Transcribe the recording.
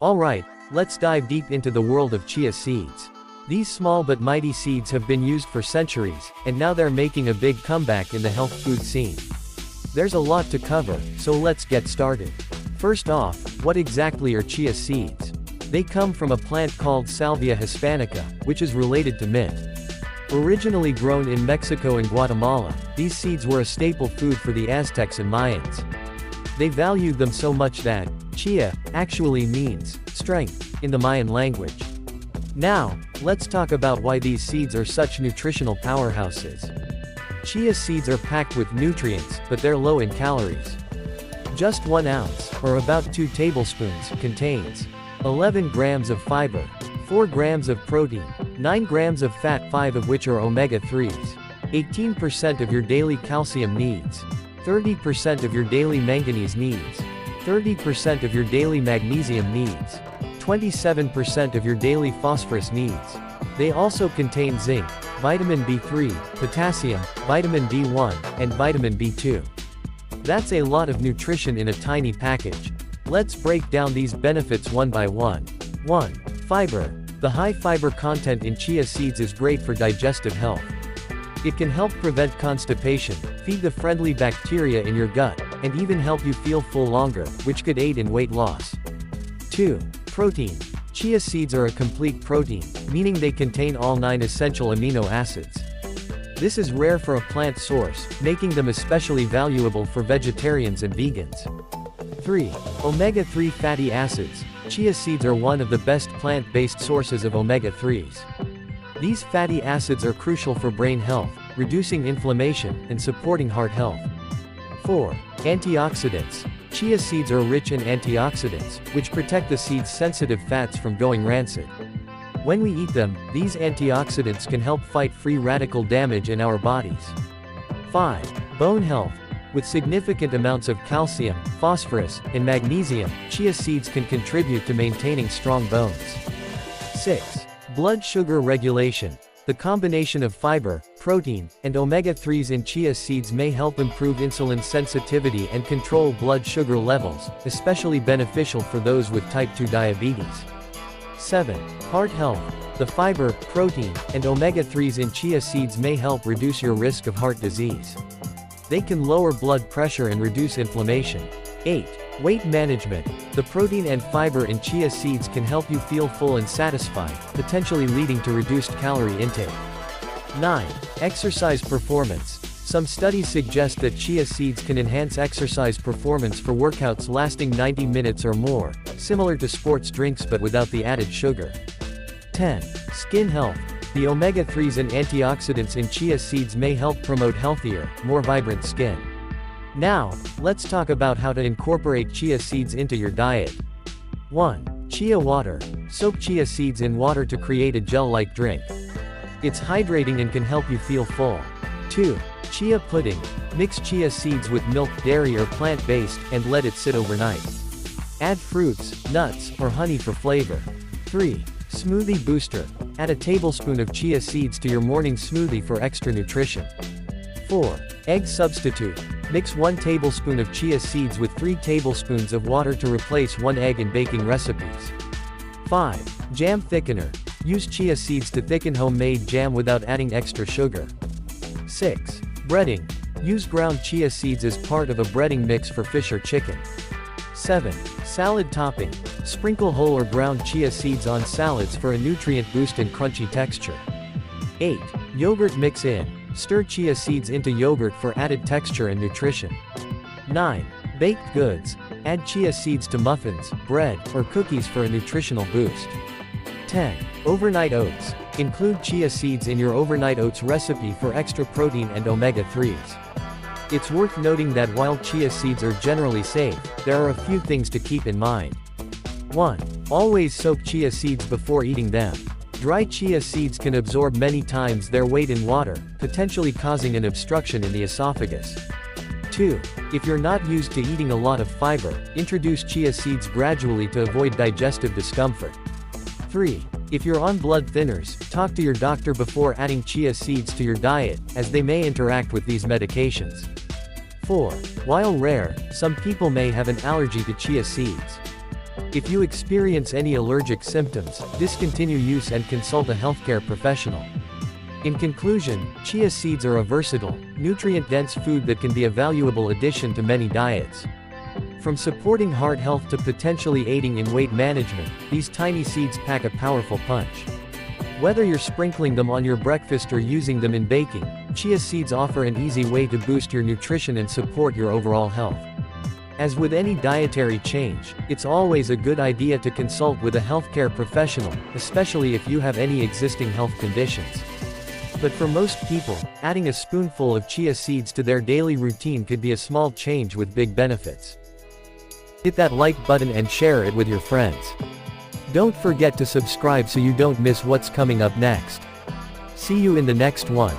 Alright, let's dive deep into the world of chia seeds. These small but mighty seeds have been used for centuries, and now they're making a big comeback in the health food scene. There's a lot to cover, so let's get started. First off, what exactly are chia seeds? They come from a plant called Salvia hispanica, which is related to mint. Originally grown in Mexico and Guatemala, these seeds were a staple food for the Aztecs and Mayans. They valued them so much that chia actually means strength in the Mayan language. Now, let's talk about why these seeds are such nutritional powerhouses. Chia seeds are packed with nutrients, but they're low in calories. Just 1 ounce, or about 2 tablespoons, contains 11 grams of fiber, 4 grams of protein, 9 grams of fat, 5 of which are omega-3s, 18% of your daily calcium needs, 30% of your daily manganese needs, 30% of your daily magnesium needs, 27% of your daily phosphorus needs. They also contain zinc, vitamin B3, potassium, vitamin B1, and vitamin B2. That's a lot of nutrition in a tiny package. Let's break down these benefits one by one. 1. Fiber. The high fiber content in chia seeds is great for digestive health. It can help prevent constipation, feed the friendly bacteria in your gut, and even help you feel full longer, which could aid in weight loss. 2. Protein. Chia seeds are a complete protein, meaning they contain all 9 essential amino acids. This is rare for a plant source, making them especially valuable for vegetarians and vegans. 3. Omega-3 fatty acids. Chia seeds are one of the best plant-based sources of omega-3s. These fatty acids are crucial for brain health, reducing inflammation, and supporting heart health. 4. Antioxidants. Chia seeds are rich in antioxidants, which protect the seed's sensitive fats from going rancid. When we eat them, these antioxidants can help fight free radical damage in our bodies. 5. Bone health. With significant amounts of calcium, phosphorus, and magnesium, chia seeds can contribute to maintaining strong bones. 6. Blood sugar regulation. The combination of fiber, protein, and omega-3s in chia seeds may help improve insulin sensitivity and control blood sugar levels, especially beneficial for those with type 2 diabetes. 7. Heart health. The fiber, protein, and omega-3s in chia seeds may help reduce your risk of heart disease. They can lower blood pressure and reduce inflammation. 8. Weight management. The protein and fiber in chia seeds can help you feel full and satisfied, potentially leading to reduced calorie intake. 9. Exercise performance. Some studies suggest that chia seeds can enhance exercise performance for workouts lasting 90 minutes or more, similar to sports drinks but without the added sugar. 10. Skin health. The omega-3s and antioxidants in chia seeds may help promote healthier, more vibrant skin. Now, let's talk about how to incorporate chia seeds into your diet. 1. Chia water. Soak chia seeds in water to create a gel-like drink. It's hydrating and can help you feel full. 2. Chia pudding. Mix chia seeds with milk, dairy or plant-based, and let it sit overnight. Add fruits, nuts, or honey for flavor. 3. Smoothie booster. Add a tablespoon of chia seeds to your morning smoothie for extra nutrition. 4. Egg substitute. Mix 1 tablespoon of chia seeds with 3 tablespoons of water to replace 1 egg in baking recipes. 5. Jam thickener. Use chia seeds to thicken homemade jam without adding extra sugar. 6. Breading. Use ground chia seeds as part of a breading mix for fish or chicken. 7. Salad topping. Sprinkle whole or ground chia seeds on salads for a nutrient boost and crunchy texture. 8. Yogurt mix-in. Stir chia seeds into yogurt for added texture and nutrition. 9. Baked goods. Add chia seeds to muffins, bread, or cookies for a nutritional boost. 10. Overnight oats. Include chia seeds in your overnight oats recipe for extra protein and omega-3s. It's worth noting that while chia seeds are generally safe, there are a few things to keep in mind. 1. Always soak chia seeds before eating them. Dry chia seeds can absorb many times their weight in water, potentially causing an obstruction in the esophagus. 2. If you're not used to eating a lot of fiber, introduce chia seeds gradually to avoid digestive discomfort. 3. If you're on blood thinners, talk to your doctor before adding chia seeds to your diet, as they may interact with these medications. 4. While rare, some people may have an allergy to chia seeds. If you experience any allergic symptoms, discontinue use and consult a healthcare professional. In conclusion, chia seeds are a versatile, nutrient-dense food that can be a valuable addition to many diets. From supporting heart health to potentially aiding in weight management, these tiny seeds pack a powerful punch. Whether you're sprinkling them on your breakfast or using them in baking, chia seeds offer an easy way to boost your nutrition and support your overall health. As with any dietary change, it's always a good idea to consult with a healthcare professional, especially if you have any existing health conditions. But for most people, adding a spoonful of chia seeds to their daily routine could be a small change with big benefits. Hit that like button and share it with your friends. Don't forget to subscribe so you don't miss what's coming up next. See you in the next one.